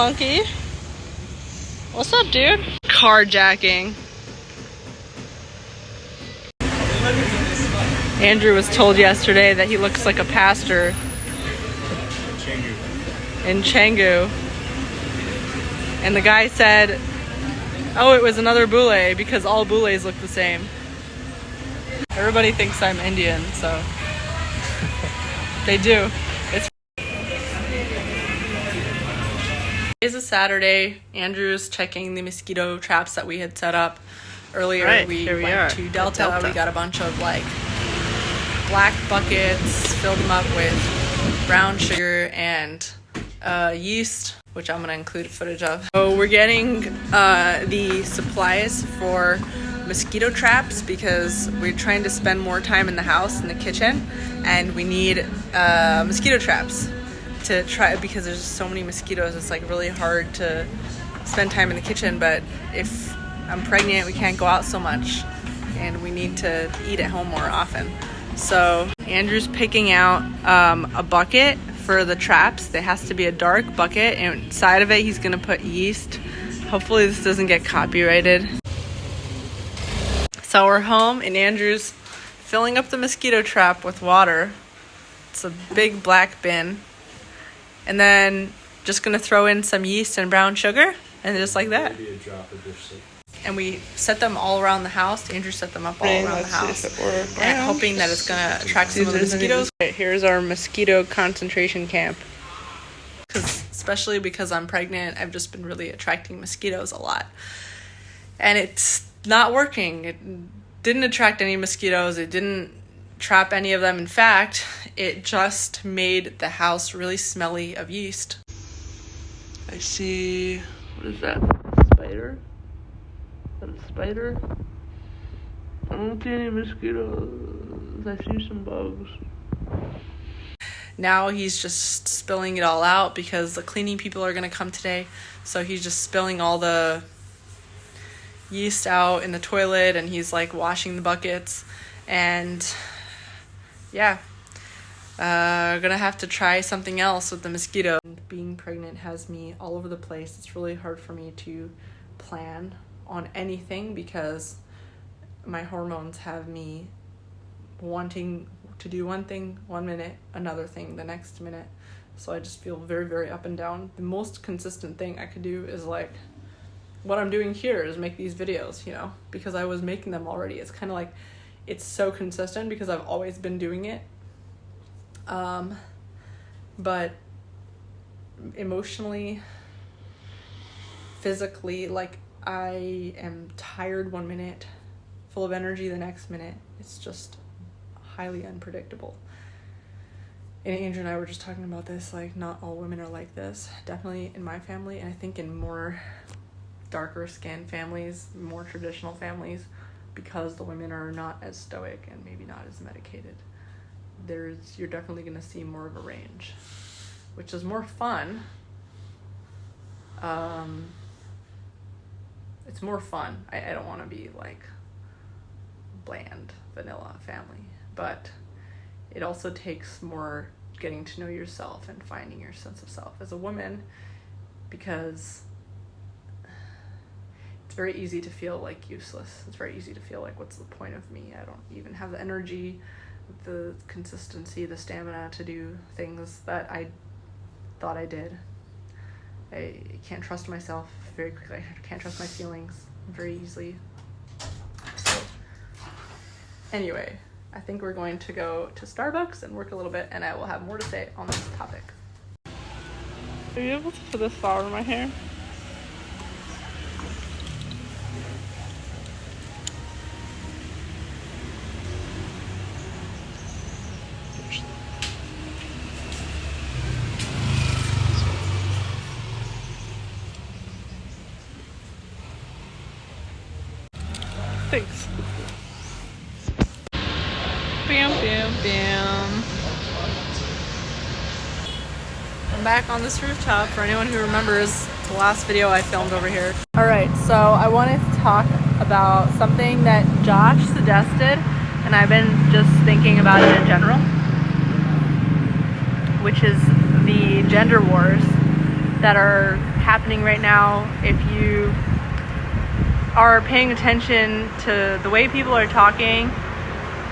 monkey. What's up, dude? Carjacking. Andrew was told yesterday that he looks like a pastor in Canggu. And the guy said, oh, it was another bule because all bules look the same. Everybody thinks I'm Indian, so they do. It's a Saturday. Andrew's checking the mosquito traps that we had set up earlier. Right, we here we went are to at Delta. Delta. We got a bunch of like black buckets, filled them up with brown sugar and yeast, which I'm going to include footage of. So we're getting the supplies for mosquito traps because we're trying to spend more time in the house, in the kitchen, and we need mosquito traps to try, because there's so many mosquitoes. It's like really hard to spend time in the kitchen, but if I'm pregnant, we can't go out so much and we need to eat at home more often. So Andrew's picking out a bucket for the traps. There has to be a dark bucket, and inside of it he's gonna put yeast. Hopefully this doesn't get copyrighted. So we're home and Andrew's filling up the mosquito trap with water. It's a big black bin. And then just gonna throw in some yeast and brown sugar, and just like that. Maybe a drop of dish soap. And we set them all around the house. Andrew set them up all around the house, and hoping that it's gonna attract some of the mosquitoes. Here's our mosquito concentration camp. Especially because I'm pregnant, I've just been really attracting mosquitoes a lot. And it's not working. It didn't attract any mosquitoes. It didn't trap any of them. In fact, it just made the house really smelly of yeast. I see, what is that? Spider? Is that a spider? I don't see any mosquitoes. I see some bugs. Now he's just spilling it all out because the cleaning people are going to come today. So he's just spilling all the yeast out in the toilet, and he's like washing the buckets. And yeah, gonna have to try something else with the mosquito. Being pregnant has me all over the place. It's really hard for me to plan on anything because my hormones have me wanting to do one thing one minute, another thing the next minute. So I just feel very, very up and down. The most consistent thing I could do is like what I'm doing here is make these videos, you know, because I was making them already. It's kind of like, it's so consistent because I've always been doing it. But emotionally, physically, like I am tired one minute, full of energy the next minute. It's just highly unpredictable. And Andrew and I were just talking about this, like not all women are like this. Definitely in my family, and I think in more darker skinned families, more traditional families, because the women are not as stoic and maybe not as medicated, you're definitely going to see more of a range, which is more fun. It's more fun. I don't want to be like bland vanilla family, but it also takes more getting to know yourself and finding your sense of self as a woman, because it's very easy to feel like useless. It's very easy to feel like, what's the point of me? I don't even have the energy, the consistency, the stamina to do things that I thought I did. I can't trust myself very quickly. I can't trust my feelings very easily. So, anyway, I think we're going to go to Starbucks and work a little bit, and I will have more to say on this topic. Are you able to put this flower in my hair? Thanks. Bam, bam, bam. I'm back on this rooftop for anyone who remembers the last video I filmed over here. Alright, so I wanted to talk about something that Josh suggested, and I've been just thinking about it in general, which is the gender wars that are happening right now. If you are paying attention to the way people are talking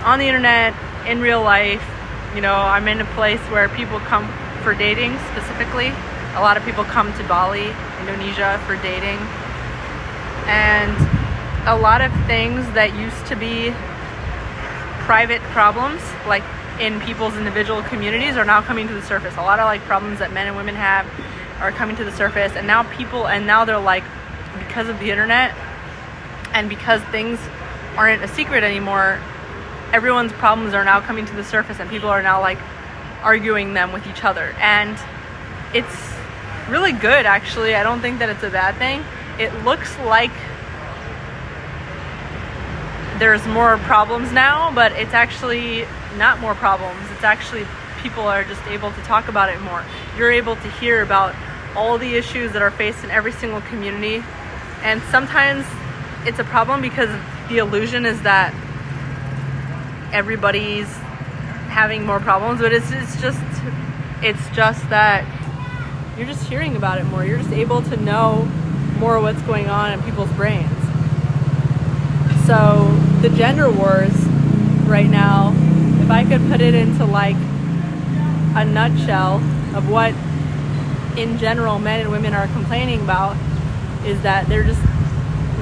on the internet, in real life, I'm in a place where people come for dating specifically. A lot of people come to Bali, Indonesia for dating. And a lot of things that used to be private problems, like in people's individual communities, are now coming to the surface. A lot of like problems that men and women have are coming to the surface, and now they're like, because of the internet and because things aren't a secret anymore, everyone's problems are now coming to the surface, and people are now like arguing them with each other. And it's really good, actually. I don't think that it's a bad thing. It looks like there's more problems now, but it's actually not more problems. It's actually people are just able to talk about it more. You're able to hear about all the issues that are faced in every single community. And sometimes it's a problem because the illusion is that everybody's having more problems, but it's just that you're just hearing about it more. You're just able to know more what's going on in people's brains. So the gender wars right now, if I could put it into like a nutshell of what in general men and women are complaining about, is that they're just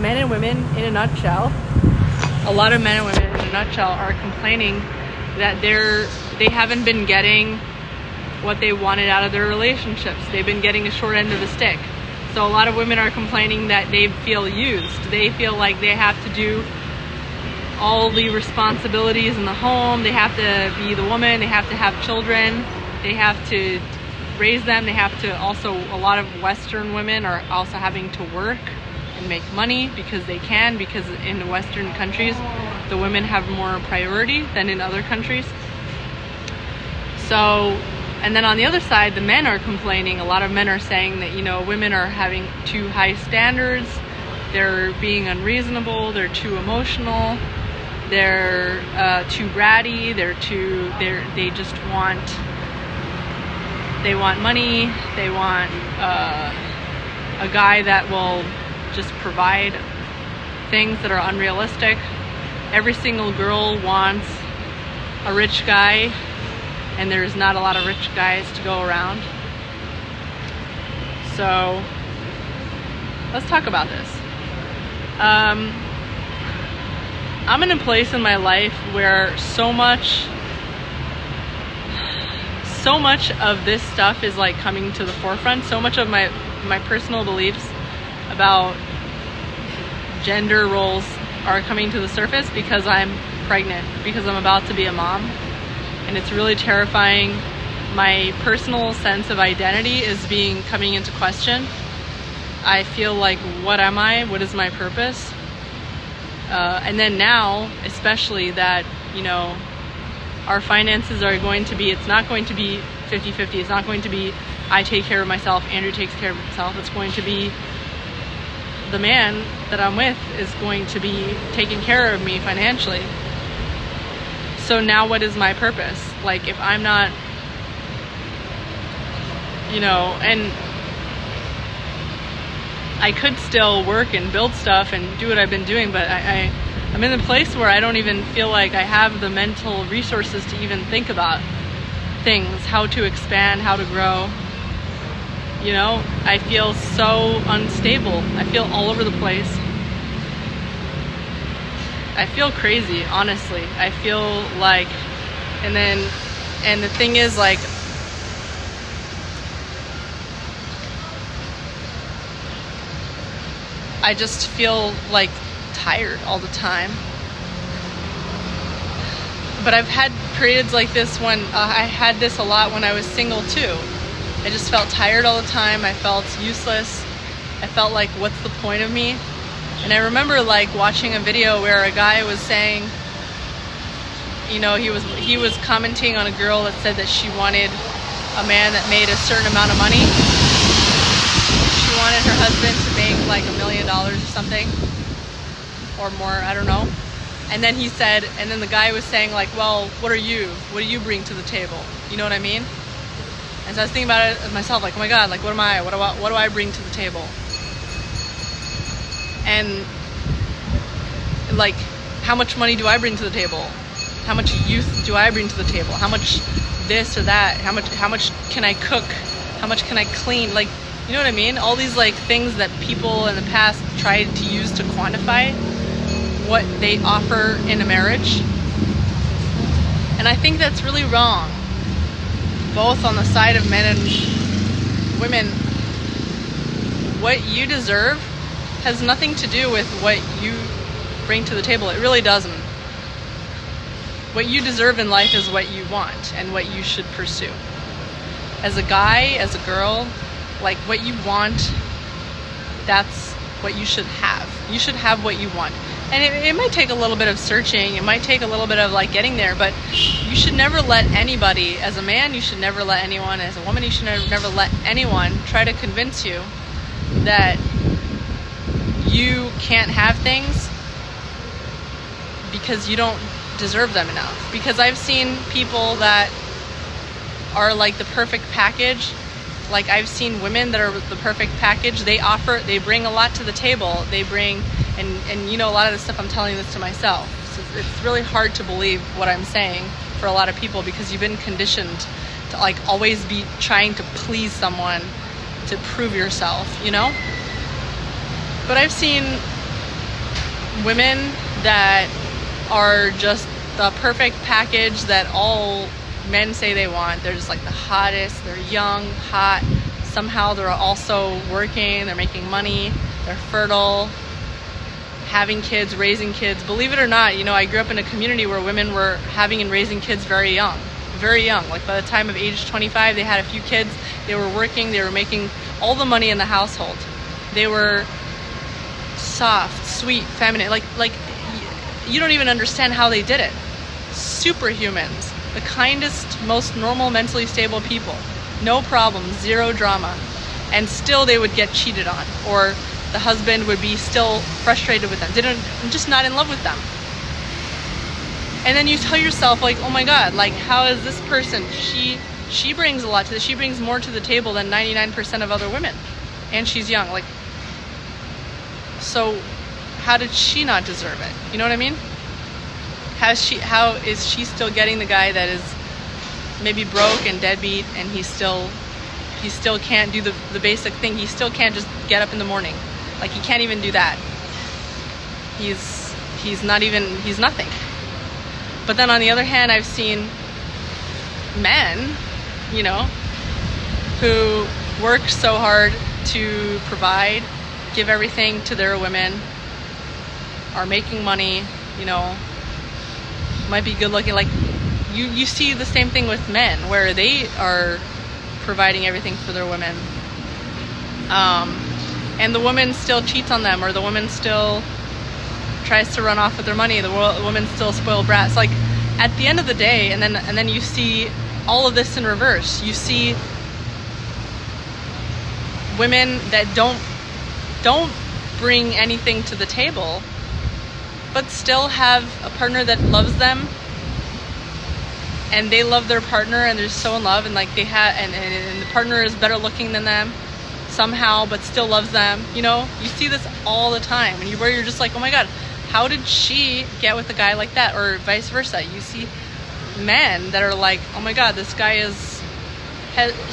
men and women in a nutshell. A lot of men and women in a nutshell are complaining that they haven't been getting what they wanted out of their relationships. They've been getting a short end of the stick. So a lot of women are complaining that they feel used. They feel like they have to do all the responsibilities in the home. They have to be the woman. They have to have children. They have to raise them. They have to also, a lot of Western women are also having to work and make money because in the Western countries, the women have more priority than in other countries. So, and then on the other side, the men are complaining. A lot of men are saying that, women are having too high standards. They're being unreasonable. They're too emotional. They're too bratty. They want money. They want a guy that will just provide things that are unrealistic. Every single girl wants a rich guy, and there's not a lot of rich guys to go around. So let's talk about this. I'm in a place in my life where so much of this stuff is like coming to the forefront. So much of my personal beliefs about gender roles are coming to the surface because I'm pregnant, because I'm about to be a mom. And it's really terrifying. My personal sense of identity is coming into question. I feel like, what am I? What is my purpose? And then now, especially that, our finances are going to be, it's not going to be 50-50. It's not going to be, I take care of myself, Andrew takes care of himself. It's going to be, the man that I'm with is going to be taking care of me financially. So now what is my purpose? Like, if I'm not, and I could still work and build stuff and do what I've been doing, but I'm in a place where I don't even feel like I have the mental resources to even think about things, how to expand, how to grow. I feel so unstable. I feel all over the place. I feel crazy, honestly. I feel like, and the thing is, like, I just feel like tired all the time. But I've had periods like this when I had this a lot when I was single too. I just felt tired all the time. I felt useless. I felt like, what's the point of me? And I remember like watching a video where a guy was saying, he was commenting on a girl that said that she wanted a man that made a certain amount of money. She wanted her husband to make like $1 million or something, or more, I don't know. And then the guy was saying like, well, what do you bring to the table? You know what I mean? And so I was thinking about it myself, like, oh my God, like, what do I bring to the table? And like, how much money do I bring to the table? How much youth do I bring to the table? How much this or that? How much can I cook? How much can I clean? Like, you know what I mean? All these like things that people in the past tried to use to quantify what they offer in a marriage. And I think that's really wrong, both on the side of men and women. What you deserve has nothing to do with what you bring to the table. It really doesn't. What you deserve in life is what you want and what you should pursue. As a guy, as a girl, like, what you want, that's what you should have. You should have what you want. And it might take a little bit of searching. It might take a little bit of like getting there, but you should never let anybody, as a man, you should never let anyone, as a woman, you should never let anyone try to convince you that you can't have things because you don't deserve them enough. Because I've seen people that are like the perfect package. Like, I've seen women that are the perfect package. They bring a lot to the table. They bring, and you know, a lot of the stuff I'm telling this to myself. So it's really hard to believe what I'm saying for a lot of people, because you've been conditioned to like always be trying to please someone, to prove yourself, you know? But I've seen women that are just the perfect package that all men say they want. They're just like the hottest. They're young, hot. Somehow they're also working. They're making money. They're fertile, having kids, raising kids. Believe it or not, you know, I grew up in a community where women were having and raising kids very young. Very young. Like, by the time of age 25, they had a few kids. They were working. They were making all the money in the household. They were soft, sweet, feminine. Like you don't even understand how they did it. Superhumans. The kindest, most normal, mentally stable people. No problems, zero drama. And still they would get cheated on, or the husband would be still frustrated with them. Just not in love with them. And then you tell yourself, like, oh my God, like, how is this person? She brings a lot to this. She brings more to the table than 99% of other women. And she's young. Like, so how did she not deserve it? You know what I mean? How is she still getting the guy that is maybe broke and deadbeat, and he still can't do the basic thing? He still can't just get up in the morning. Like, he can't even do that. He's nothing. But then on the other hand, I've seen men, you know, who work so hard to provide, give everything to their women, are making money, you know, might be good looking. Like, you see the same thing with men, where they are providing everything for their women, and the woman still cheats on them, or the woman still tries to run off with their money. The woman's still spoiled brats. Like, at the end of the day, and then you see all of this in reverse. You see women that don't bring anything to the table, but still have a partner that loves them, and they love their partner, and they're so in love, and like and the partner is better looking than them somehow, but still loves them. You know, you see this all the time, and where you're just like, oh my God, how did she get with a guy like that? Or vice versa. You see men that are like, oh my God, this guy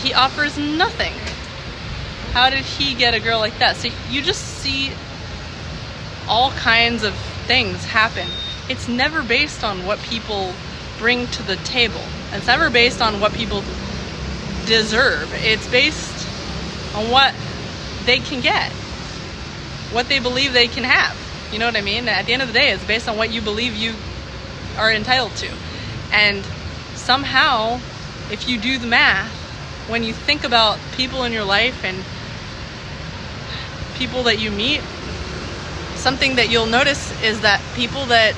he offers nothing. How did he get a girl like that? So you just see all kinds of things happen. It's never based on what people bring to the table. It's never based on what people deserve. It's based on what they can get, what they believe they can have. You know what I mean? At the end of the day, it's based on what you believe you are entitled to. And somehow, if you do the math, when you think about people in your life and people that you meet, something that you'll notice is that people that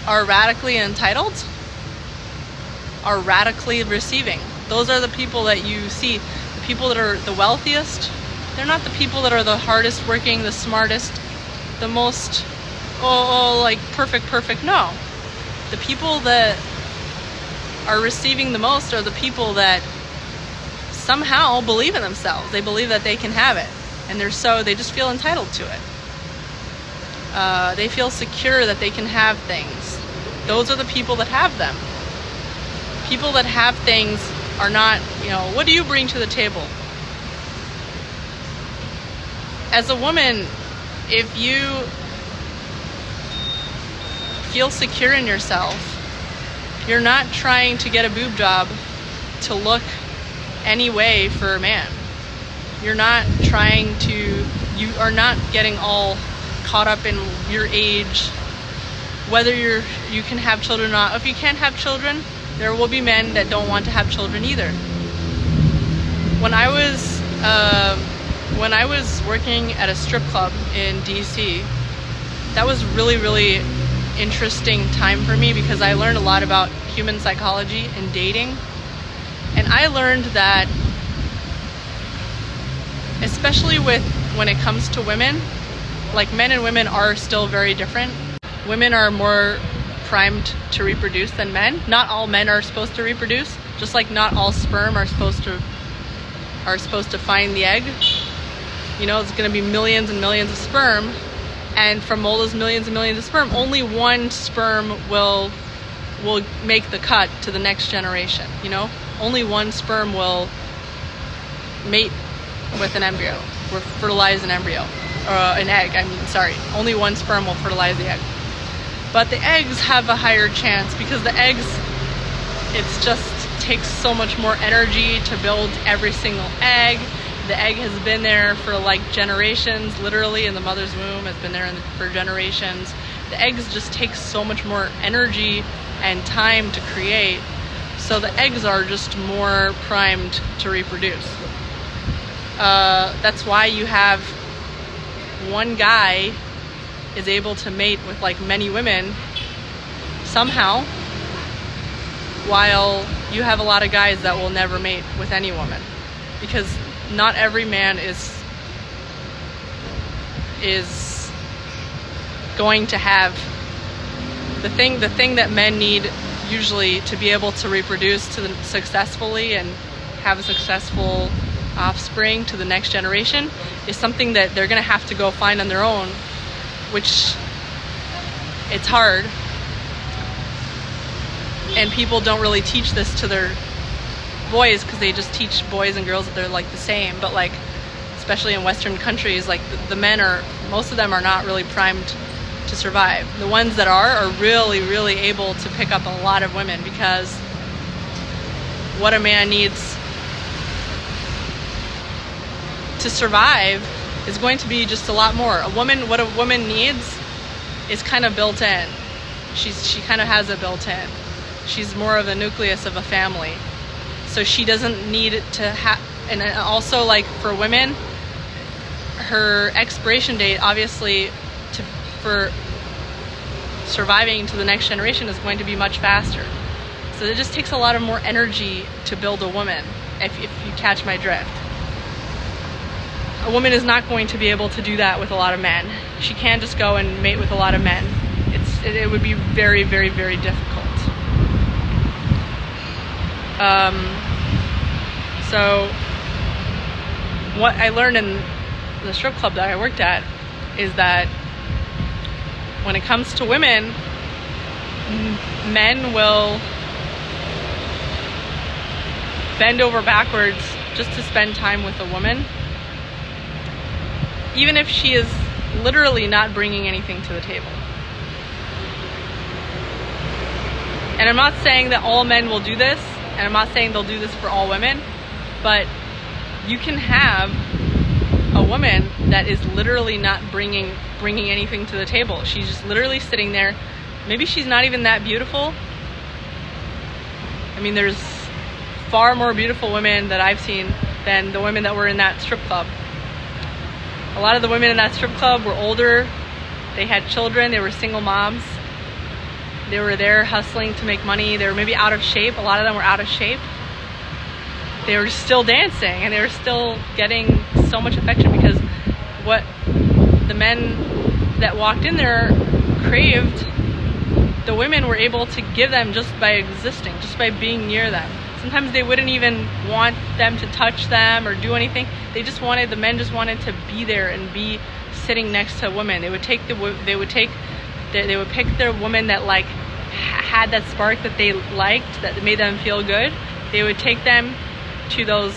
are radically entitled are radically receiving. Those are the people that you see. The people that are the wealthiest, they're not the people that are the hardest working, the smartest, the most, like perfect. No. The people that are receiving the most are the people that somehow believe in themselves. They believe that they can have it, and they just feel entitled to it. They feel secure that they can have things. Those are the people that have them. People that have things are not, what do you bring to the table? As a woman, if you feel secure in yourself, you're not trying to get a boob job to look any way for a man. You are not getting all caught up in your age, whether you can have children or not. If you can't have children, there will be men that don't want to have children either. When I was working at a strip club in DC, that was really, really interesting time for me because I learned a lot about human psychology and dating. And I learned that, especially when it comes to women, like men and women are still very different. Women are more primed to reproduce than men. Not all men are supposed to reproduce, just like not all sperm are supposed to find the egg. It's going to be millions and millions of sperm, and from all those millions and millions of sperm, only one sperm will make the cut to the next generation. Only one sperm will mate with an embryo or fertilize an embryo, or an egg. Only one sperm will fertilize the egg. But the eggs have a higher chance because the eggs, takes so much more energy to build every single egg. The egg has been there for generations, literally in the mother's womb, has been there for generations. The eggs just take so much more energy and time to create. So the eggs are just more primed to reproduce. That's why you have one guy is able to mate with many women somehow, while you have a lot of guys that will never mate with any woman, because not every man is going to have the thing that men need usually to be able to reproduce successfully and have a successful offspring to the next generation is something that they're going to have to go find on their own, which it's hard. And people don't really teach this to their boys because they just teach boys and girls that they're the same. But especially in Western countries, the men most of them are not really primed to survive. The ones that are really, really able to pick up a lot of women, because what a man needs to survive is going to be just a lot more. What a woman needs is kind of built in. She kind of has it built in. She's more of the nucleus of a family. So she doesn't need to have, and also for women, her expiration date, obviously, for surviving to the next generation is going to be much faster. So it just takes a lot of more energy to build a woman, if you catch my drift. A woman is not going to be able to do that with a lot of men. She can't just go and mate with a lot of men. It would be very, very, very difficult. So what I learned in the strip club that I worked at is that when it comes to women, men will bend over backwards just to spend time with a woman, even if she is literally not bringing anything to the table. And I'm not saying that all men will do this, and I'm not saying they'll do this for all women, but you can have a woman that is literally not bringing anything to the table. She's just literally sitting there. Maybe she's not even that beautiful. I mean, there's far more beautiful women that I've seen than the women that were in that strip club. A lot of the women in that strip club were older. They had children. They were single moms. They were there hustling to make money. They were maybe out of shape. A lot of them were out of shape. They were still dancing, and they were still getting so much affection, because what the men that walked in there craved, the women were able to give them just by existing, just by being near them. Sometimes they wouldn't even want them to touch them or do anything. The men just wanted to be there and be sitting next to women. They would pick their woman that like had that spark that they liked, that made them feel good. They would take them to those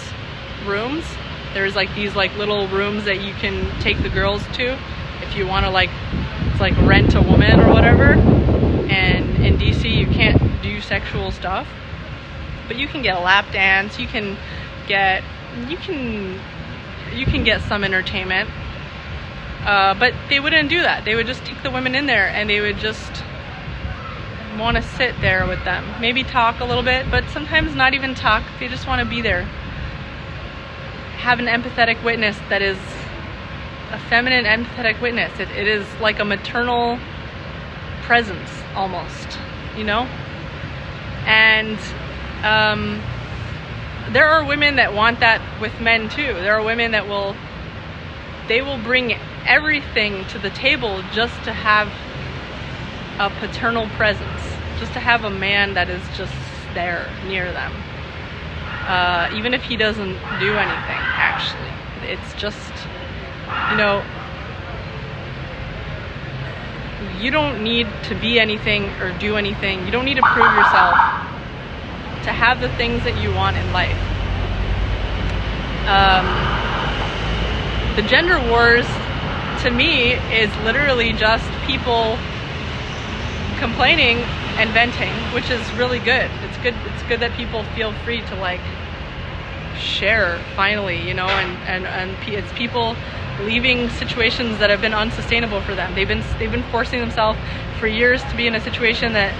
rooms. There's like these like little rooms that you can take the girls to if you want to, like, it's like rent a woman or whatever. And in DC you can't do sexual stuff, but you can get a lap dance, you can get some entertainment, but they wouldn't do that. They would just take the women in there and they would just want to sit there with them, maybe talk a little bit, but sometimes not even talk. They just want to be there, have an empathetic witness that is a feminine empathetic witness. It is like a maternal presence almost, you know. And there are women that want that with men too. There are women that will bring everything to the table just to have a paternal presence, just to have a man that is just there near them, even if he doesn't do anything. Actually, it's just, you know, you don't need to be anything or do anything. You don't need to prove yourself to have the things that you want in life. The gender wars, to me, is literally just people complaining and venting, which is really good. It's good that people feel free to like share finally, you know, and it's people leaving situations that have been unsustainable for them. They've been forcing themselves for years to be in a situation that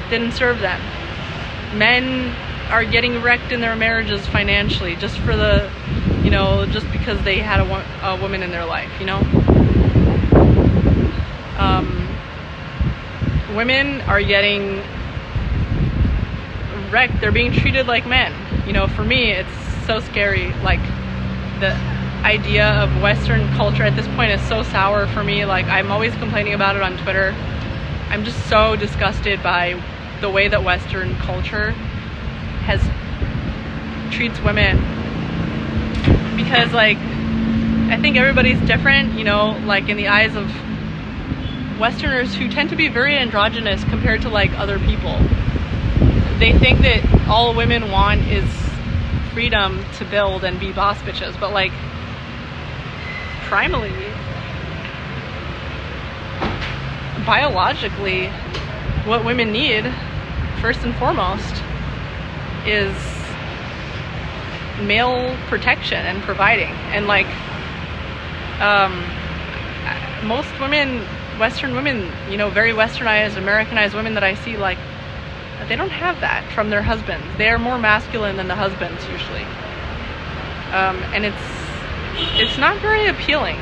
didn't serve them. Men are getting wrecked in their marriages financially just for the, you know, just because they had a woman in their life, you know. Women are getting wrecked. They're being treated like men. You know, for me, it's so scary. Like, the idea of Western culture at this point is so sour for me. Like, I'm always complaining about it on Twitter. I'm just so disgusted by the way that Western culture treats women, because like, I think everybody's different, you know, like in the eyes of Westerners who tend to be very androgynous compared to like other people. They think that all women want is freedom to build and be boss bitches, but like, primally, biologically, what women need first and foremost is male protection and providing. And like, most women, Western women, you know, very westernized, Americanized women that I see, like, they don't have that from their husbands. They are more masculine than the husbands usually, and it's not very appealing.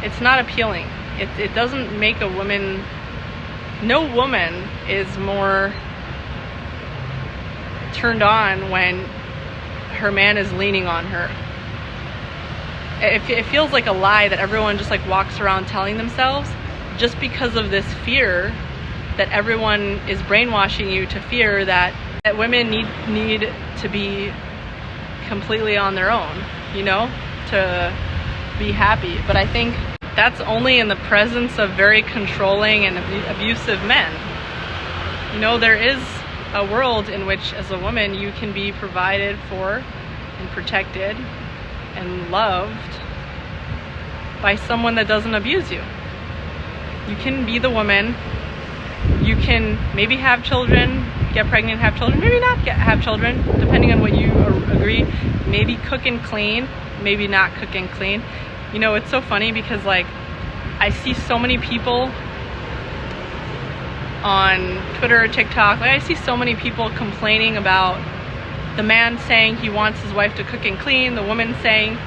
It's not appealing. It doesn't make a woman. No woman is more turned on when her man is leaning on her. It feels like a lie that everyone just like walks around telling themselves, just because of this fear that everyone is brainwashing you to fear that women need to be completely on their own, you know, to be happy. But I think that's only in the presence of very controlling and abusive men. You know, there is a world in which, as a woman, you can be provided for and protected and loved by someone that doesn't abuse you. You can be the woman. You can maybe have children, get pregnant, have children, maybe not have children, depending on what you agree. Maybe cook and clean, maybe not cook and clean. You know, it's so funny because like, I see so many people on Twitter or TikTok, like I see so many people complaining about the man saying he wants his wife to cook and clean, the woman saying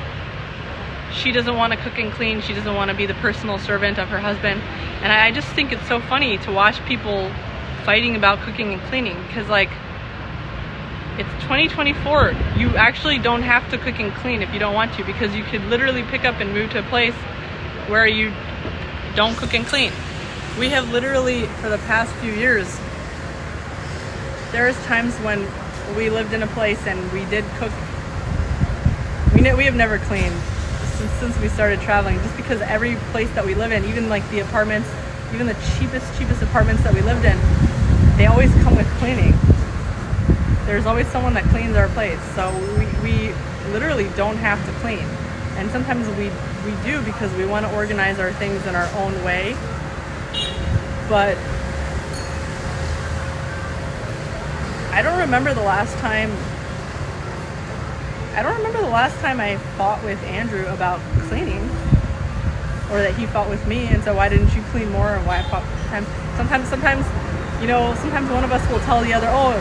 she doesn't want to cook and clean, she doesn't want to be the personal servant of her husband. And I just think it's so funny to watch people fighting about cooking and cleaning, because like, it's 2024. You actually don't have to cook and clean if you don't want to, because you could literally pick up and move to a place where you don't cook and clean. We have literally, for the past few years, there's times when we lived in a place and we did cook. We have never cleaned since we started traveling, just because every place that we live in, even like the apartments, even the cheapest apartments that we lived in, they always come with cleaning. There's always someone that cleans our place, so we literally don't have to clean. And sometimes we do, because we want to organize our things in our own way. But I don't remember the last time I fought with Andrew about cleaning, or that he fought with me and said, why didn't you clean more, and why I fought with him. Sometimes one of us will tell the other, oh,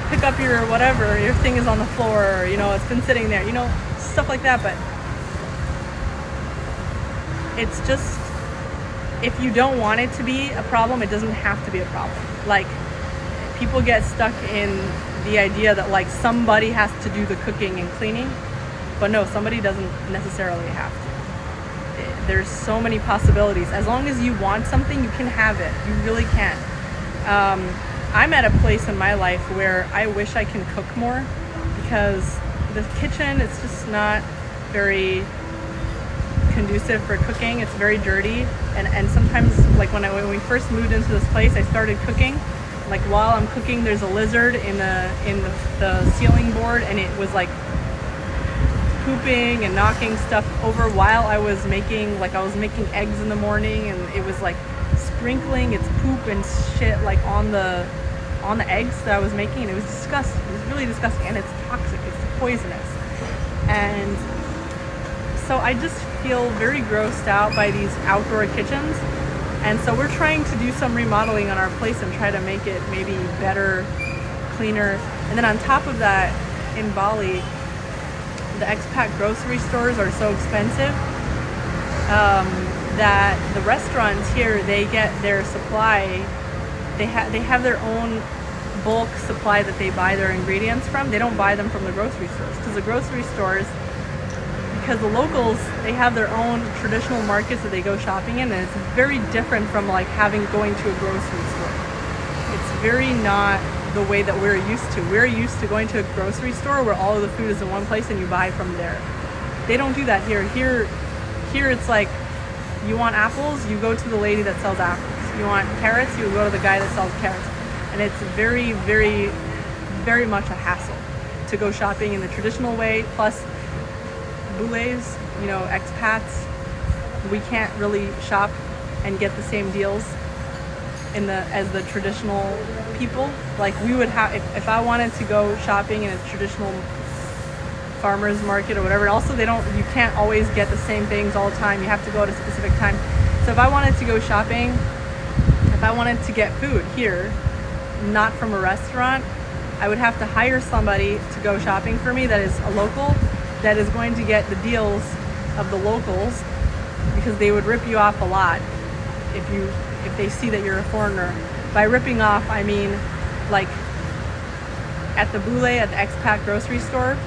pick up your whatever, your thing is on the floor, or, it's been sitting there, stuff like that. But it's just, if you don't want it to be a problem, it doesn't have to be a problem. Like, people get stuck in the idea that like somebody has to do the cooking and cleaning, but no, somebody doesn't necessarily have to. There's so many possibilities. As long as you want something, you can have it. You really can. I'm at a place in my life where I wish I can cook more, because the kitchen is just not very conducive for cooking. It's very dirty, and sometimes, like when we first moved into this place, I started cooking. Like, while I'm cooking, there's a lizard in the ceiling board, and it was like pooping and knocking stuff over while I was making eggs in the morning, and it was like sprinkling its poop and shit like on the eggs that I was making, and it was disgusting. It was really disgusting, and it's toxic. It's poisonous. And so I just feel very grossed out by these outdoor kitchens. And so we're trying to do some remodeling on our place and try to make it maybe better, cleaner. And then on top of that, in Bali, the expat grocery stores are so expensive that the restaurants here, they get their supply, they have their own bulk supply that they buy their ingredients from. They don't buy them from the grocery stores, because the locals, they have their own traditional markets that they go shopping in, and it's very different from like going to a grocery store. It's very not the way that we're used to. We're used to going to a grocery store where all of the food is in one place and you buy from there. They don't do that here. Here it's like, you want apples, you go to the lady that sells apples. You want carrots, you go to the guy that sells carrots. And it's very, very, very much a hassle to go shopping in the traditional way. Plus, boules, expats, we can't really shop and get the same deals as the traditional people. Like, we would have, if I wanted to go shopping in a traditional farmer's market or whatever, also you can't always get the same things all the time. You have to go at a specific time. So if I wanted to go shopping, if I wanted to get food here, not from a restaurant, I would have to hire somebody to go shopping for me that is a local, that is going to get the deals of the locals, because they would rip you off a lot if they see that you're a foreigner. By ripping off, I mean, like, at the boule, at the expat grocery store,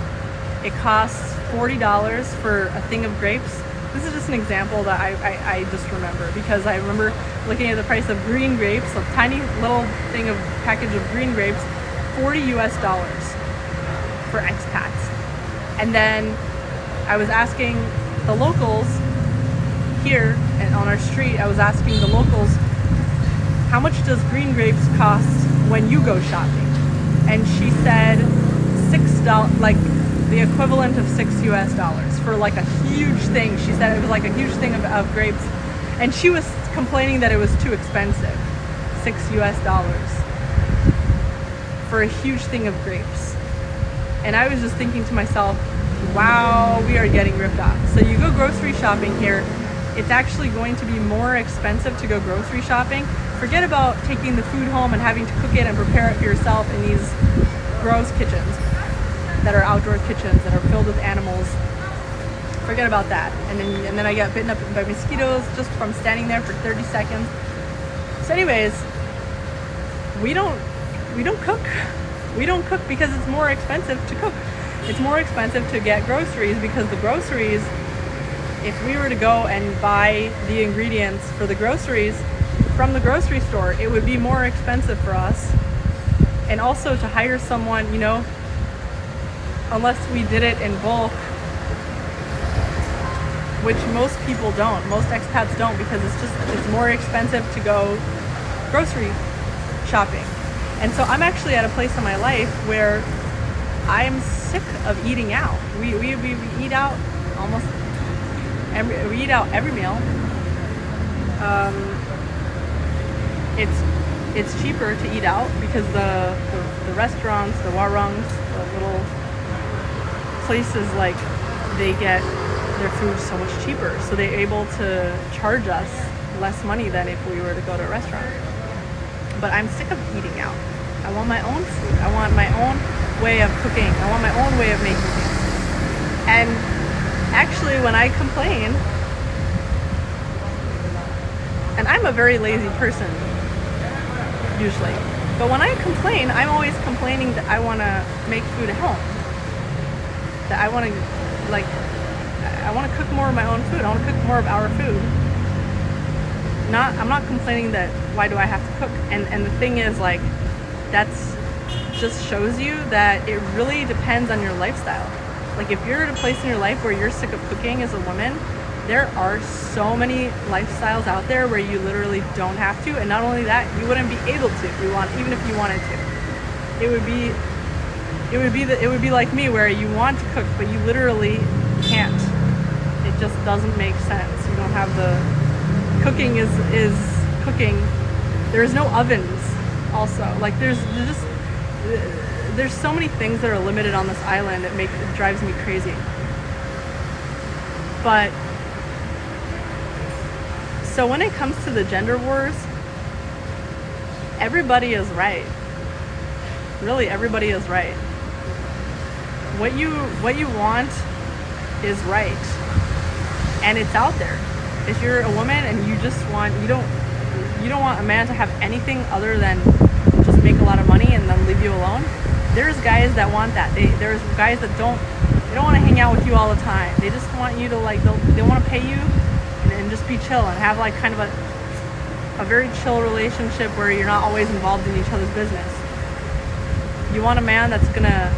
it costs $40 for a thing of grapes. This is just an example that I just remember, because I remember looking at the price of green grapes, a tiny little package of green grapes, $40 for expats. And then I was asking the locals here and on our street, I was asking the locals, how much does green grapes cost when you go shopping? And she said $6, like the equivalent of $6 for like a huge thing. She said it was like a huge thing of grapes. And she was complaining that it was too expensive, $6 for a huge thing of grapes. And I was just thinking to myself, wow, we are getting ripped off. So you go grocery shopping here, it's actually going to be more expensive to go grocery shopping. Forget about taking the food home and having to cook it and prepare it for yourself in these gross kitchens that are outdoor kitchens that are filled with animals. Forget about that. And then I get bitten up by mosquitoes just from standing there for 30 seconds. So anyways, we don't cook. We don't cook because it's more expensive to cook. It's more expensive to get groceries, because the groceries if we were to go and buy the ingredients for the groceries from the grocery store, it would be more expensive for us. And also to hire someone, unless we did it in bulk, which most people don't, most expats don't, because it's more expensive to go grocery shopping. And so I'm actually at a place in my life where I'm sick of eating out. We eat out we eat out every meal. It's cheaper to eat out because the restaurants, the warongs, the little places, like, they get their food so much cheaper, so they're able to charge us less money than if we were to go to a restaurant. But I'm sick of eating out. I want my own food. I want my own way of cooking. I want my own way of making things. And actually, when I complain, and I'm a very lazy person usually, but when I complain, I'm always complaining that I want to make food at home, that I want to cook more of my own food. I want to cook more of our food. I'm not complaining that why do I have to cook. And the thing is, like, that's just shows you that it really depends on your lifestyle. Like, if you're at a place in your life where you're sick of cooking as a woman, there are so many lifestyles out there where you literally don't have to. And not only that, you wouldn't be able to even if you wanted to. It would be like me, where you want to cook but you literally can't. It just doesn't make sense. You don't have the cooking is cooking. There's no ovens also. Like, there's so many things that are limited on this island. It drives me crazy. But so when it comes to the gender wars, everybody is right. Really, everybody is right. What you want is right, and it's out there. If you're a woman and you don't want a man to have anything other than just make a lot of money and then leave you alone, there's guys that want that. There's guys that don't want to hang out with you all the time. They just want you to, like, they want to pay you and just be chill and have, like, kind of a very chill relationship where you're not always involved in each other's business. You want a man that's gonna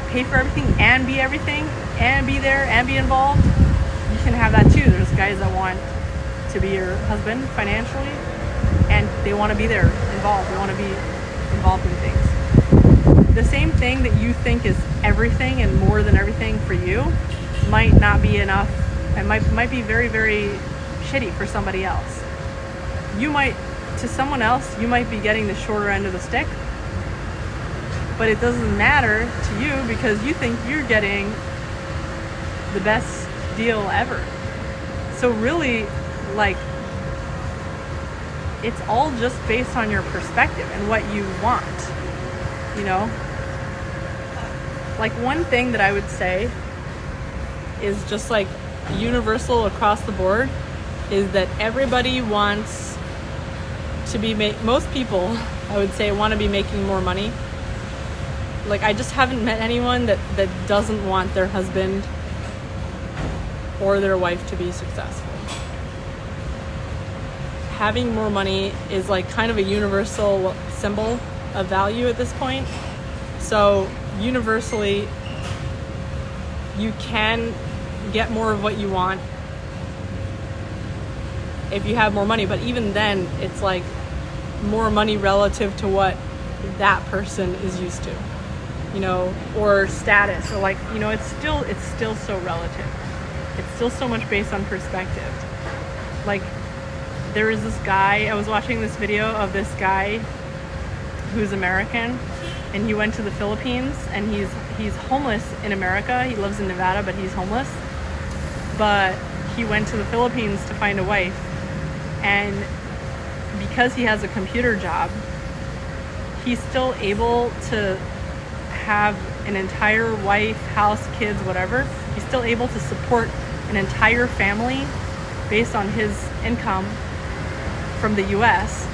pay for everything and be everything and be there and be involved. You can have that too. There's guys that want to be your husband financially, and they want to be there involved. They want to be involved in things. The same thing that you think is everything and more than everything for you might not be enough, and might be very, very shitty for somebody else. To someone else, you might be getting the shorter end of the stick, but it doesn't matter to you because you think you're getting the best deal ever. So really, like, it's all just based on your perspective and what you want, Like, one thing that I would say is just, like, universal across the board is that everybody wants to be most people, I would say, want to be making more money. Like, I just haven't met anyone that doesn't want their husband or their wife to be successful. Having more money is, like, kind of a universal symbol of value at this point. So universally, you can get more of what you want if you have more money, but even then, it's like more money relative to what that person is used to, or status, or, like, it's still so relative. It's still so much based on perspective. Like, there is this guy, I was watching this video of this guy who's American, and he went to the Philippines, and he's homeless in America. He lives in Nevada, but he's homeless. But he went to the Philippines to find a wife, and because he has a computer job, he's still able to have an entire wife, house, kids, whatever. He's still able to support an entire family based on his income from the US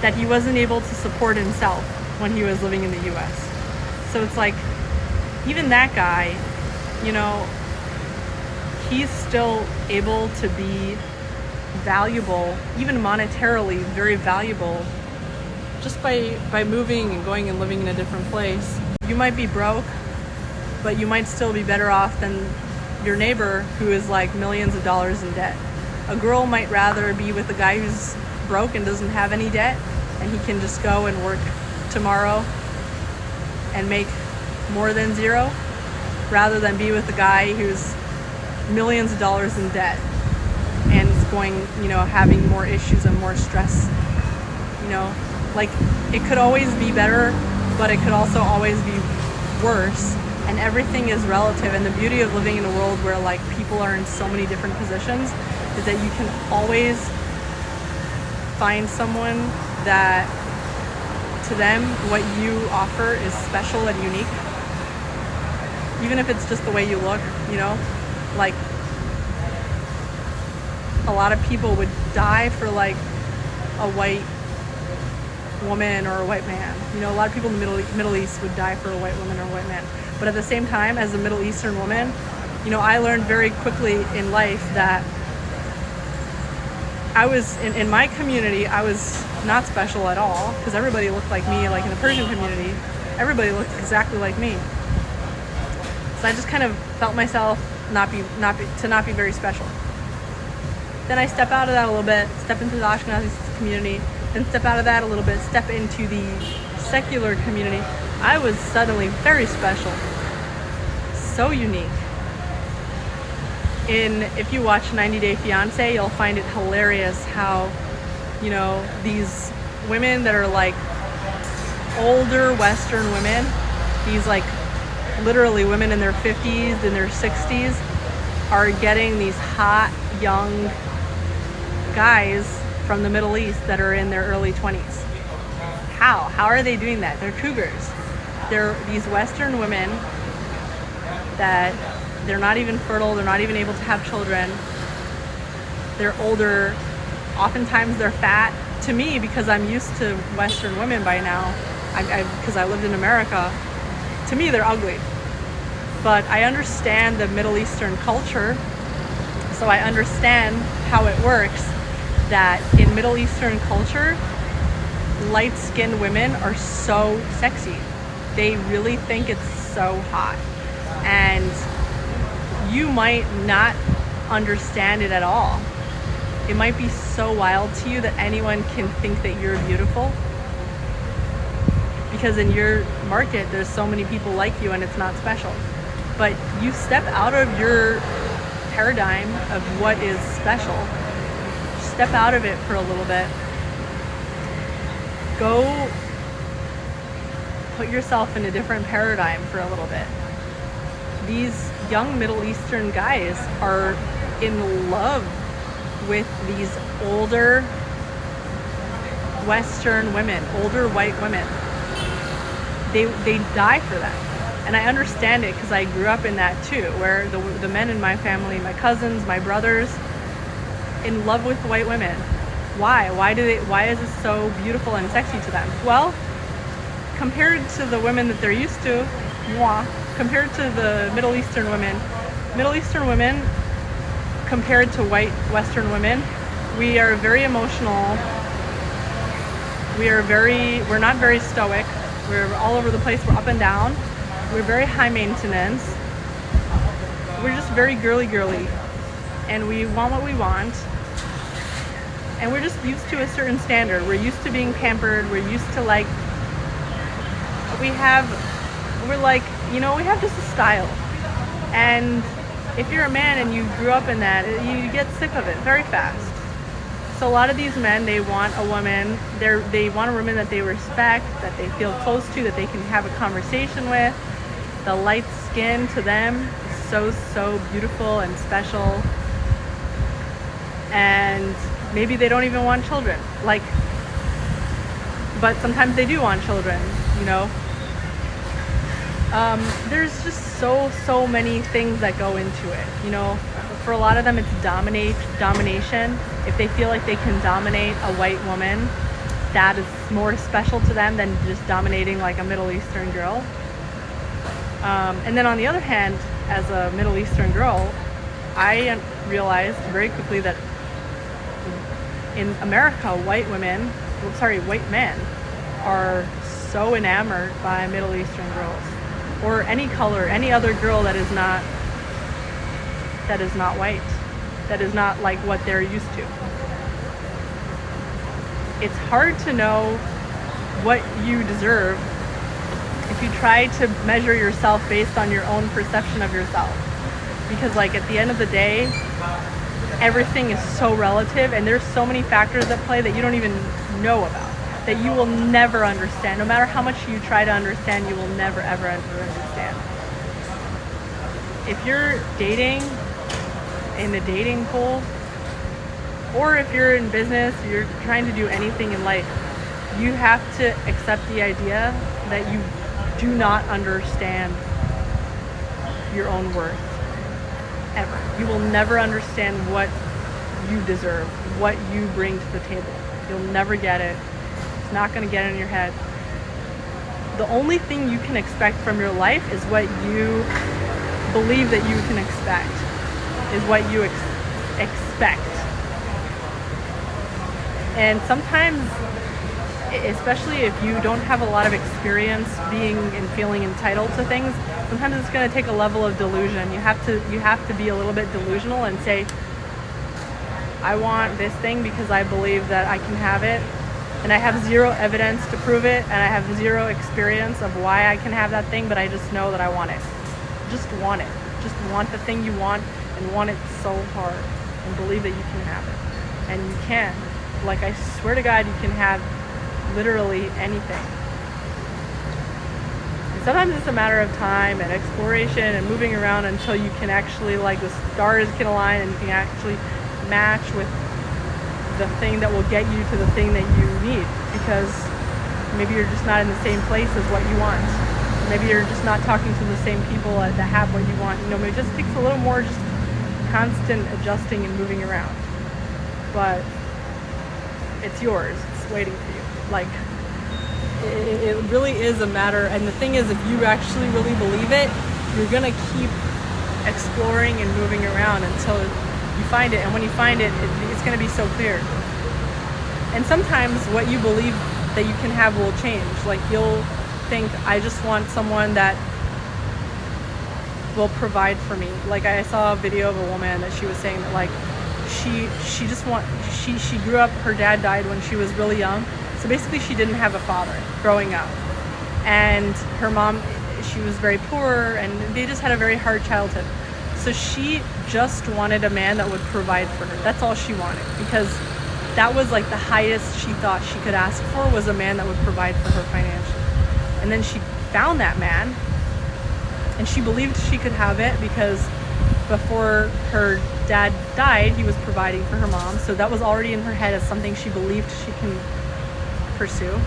that he wasn't able to support himself when he was living in the US. So it's like, even that guy, he's still able to be valuable, even monetarily very valuable, just by moving and going and living in a different place. You might be broke, but you might still be better off than your neighbor who is like millions of dollars in debt. A girl might rather be with a guy who's broke and doesn't have any debt, and he can just go and work tomorrow and make more than zero, rather than be with a guy who's millions of dollars in debt and is going, having more issues and more stress. Like, it could always be better, but it could also always be worse, and everything is relative. And the beauty of living in a world where like people are in so many different positions is that you can always find someone that, to them, what you offer is special and unique, even if it's just the way you look. Like, a lot of people would die for like a white woman or a white man. A lot of people in the Middle East would die for a white woman or a white man. But at the same time, as a Middle Eastern woman, I learned very quickly in life that I was, in my community, I was not special at all, because everybody looked like me. Like in the Persian community, everybody looked exactly like me. So I just kind of felt myself not be very special. Then I step out of that a little bit, step into the Ashkenazi community, then step out of that a little bit, step into the secular community. I was suddenly very special, so unique. If you watch 90 Day Fiancé, you'll find it hilarious how, these women that are like older Western women, these like literally women in their 50s and their 60s, are getting these hot young guys from the Middle East that are in their early 20s. How are they doing that? They're cougars. They're these Western women that they're not even fertile, they're not even able to have children. They're older, oftentimes they're fat. To me, because I'm used to Western women by now, because I lived in America, to me they're ugly. But I understand the Middle Eastern culture, so I understand how it works, that in Middle Eastern culture, light-skinned women are so sexy. They really think it's so hot. And you might not understand it at all. It might be so wild to you that anyone can think that you're beautiful, because in your market there's so many people like you and it's not special. But you step out of your paradigm of what is special, step out of it for a little bit, go put yourself in a different paradigm for a little bit. These young Middle Eastern guys are in love with these older Western women, older white women. They die for them. And I understand it, because I grew up in that too, where the men in my family, my cousins, my brothers, in love with white women. Why? Why is it so beautiful and sexy to them? Well, compared to the women that they're used to, compared to the Middle Eastern women compared to white Western women, we are very emotional. We're not very stoic. We're all over the place. We're up and down. We're very high maintenance. We're just very girly, and we want what we want. And we're just used to a certain standard. We're used to being pampered. We're used to we have just a style. And if you're a man and you grew up in that, you get sick of it very fast. So a lot of these men, they want a woman, they want a woman that they respect, that they feel close to, that they can have a conversation with. The light skin to them is so beautiful and special. And maybe they don't even want children. But sometimes they do want children, There's just so many things that go into it, For a lot of them, it's domination. If they feel like they can dominate a white woman, that is more special to them than just dominating like a Middle Eastern girl. And then on the other hand, as a Middle Eastern girl, I realized very quickly that in America, white men are so enamored by Middle Eastern girls, or any color, any other girl that is not white, that is not like what they're used to. It's hard to know what you deserve if you try to measure yourself based on your own perception of yourself. Because like at the end of the day, everything is so relative, and there's so many factors at play that you don't even know about, that you will never understand. No matter how much you try to understand, you will never ever understand. If you're dating in the dating pool, or if you're in business, you're trying to do anything in life, you have to accept the idea that you do not understand your own worth, ever. You will never understand what you deserve, what you bring to the table. You'll never get it. It's not going to get in your head. The only thing you can expect from your life is what you believe that you can expect, is what you expect. And sometimes, especially if you don't have a lot of experience being and feeling entitled to things, sometimes it's going to take a level of delusion. You have to be a little bit delusional and say, I want this thing because I believe that I can have it, and I have zero evidence to prove it, and I have zero experience of why I can have that thing, but I just know that I want it. Just want it. Just want the thing you want, and want it so hard, and believe that you can have it. And you can. Like, I swear to God, you can have literally anything. And sometimes it's a matter of time and exploration and moving around until you can actually, like, the stars can align and you can actually match with the thing that will get you to the thing that you need, because maybe you're just not in the same place as what you want. Maybe you're just not talking to the same people that have what you want. Maybe it just takes a little more just constant adjusting and moving around. But it's yours. It's waiting for you. Like, it really is a matter, and the thing is, if you actually really believe it, you're gonna keep exploring and moving around until you find it, and when you find it, it's gonna be so clear. And sometimes what you believe that you can have will change. Like, you'll think, I just want someone that will provide for me. Like, I saw a video of a woman that she was saying that, like, she grew up, her dad died when she was really young, so basically she didn't have a father growing up, and her mom, she was very poor, and they just had a very hard childhood. So she just wanted a man that would provide for her. That's all she wanted, because that was like the highest she thought she could ask for, was a man that would provide for her financially. And then she found that man, and she believed she could have it because before her dad died, he was providing for her mom. So that was already in her head as something she believed she can pursue.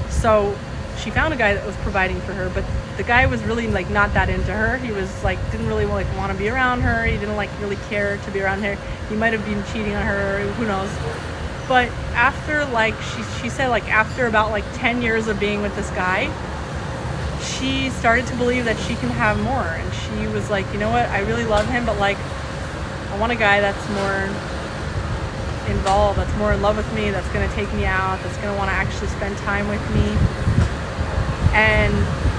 So she found a guy that was providing for her, but the guy was really like not that into her. He was like, didn't really like want to be around her. He didn't like really care to be around her. He might have been cheating on her, who knows. But after, like, she said, like, after about like 10 years of being with this guy, she started to believe that she can have more. And she was like, you know what, I really love him, but like, I want a guy that's more involved, that's more in love with me, that's going to take me out, that's going to want to actually spend time with me. And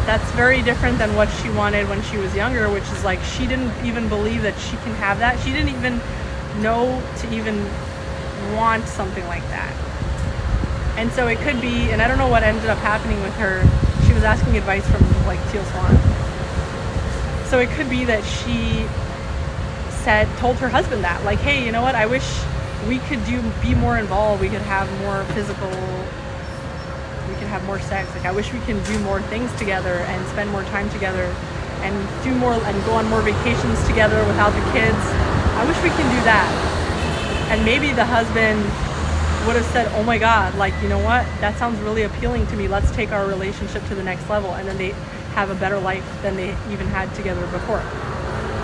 that's very different than what she wanted when she was younger, which is like, she didn't even believe that she can have that. She didn't even know to even want something like that. And so it could be, and I don't know what ended up happening with her. She was asking advice from like Teal Swan. So it could be that she told her husband that, like, hey, you know what, I wish we could be more involved, we could have more physical, we could have more sex, like I wish we can do more things together and spend more time together and do more and go on more vacations together without the kids. I wish we can do that. And maybe the husband would have said, oh my God, like, you know what, that sounds really appealing to me, let's take our relationship to the next level. And then they have a better life than they even had together before.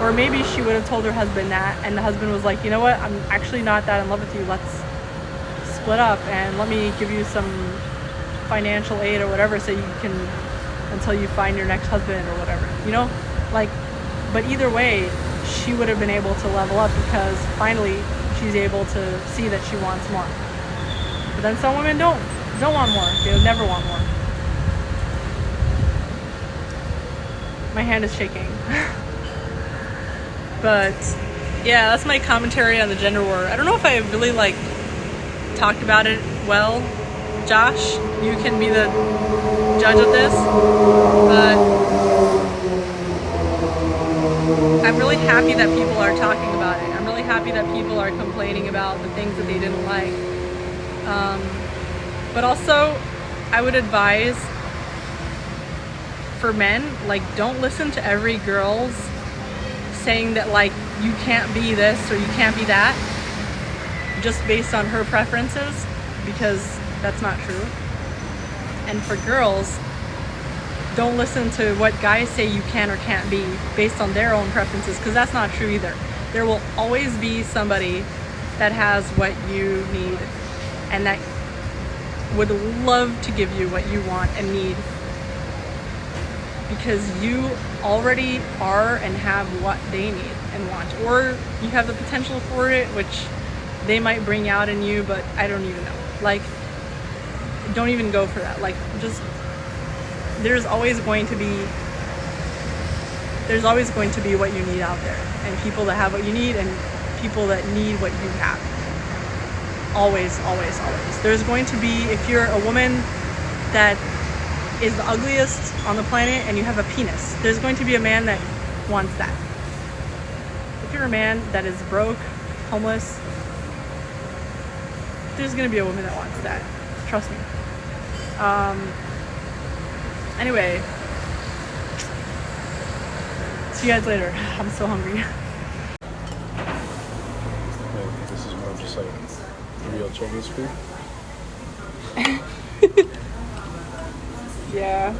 Or maybe she would have told her husband that, and the husband was like, you know what, I'm actually not that in love with you, let's split up and let me give you some financial aid or whatever so you can, until you find your next husband or whatever, you know, like. But either way, she would have been able to level up because finally she's able to see that she wants more. But then some women don't want more. They'll never want more. My hand is shaking. But yeah, that's my commentary on the gender war. I don't know if I really like talked about it well. Josh, you can be the judge of this, but I'm really happy that people are talking about it. I'm really happy that people are complaining about the things that they didn't like. But also, I would advise for men, like, don't listen to every girl's saying that, like, you can't be this or you can't be that just based on her preferences, because that's not true. And for girls, don't listen to what guys say you can or can't be based on their own preferences, because that's not true either. There will always be somebody that has what you need and that would love to give you what you want and need, because you already are and have what they need and want, or you have the potential for it, which they might bring out in you, but I don't even know. Like, don't even go for that. Like, just, there's always going to be what you need out there, and people that have what you need and people that need what you have. Always, always, always. There's going to be, if you're a woman that is the ugliest on the planet and you have a penis, there's going to be a man that wants that. If you're a man that is broke, homeless, there's going to be a woman that wants that. Trust me. Anyway, see you guys later. I'm so hungry. This is more just like real Chinese food. Yeah.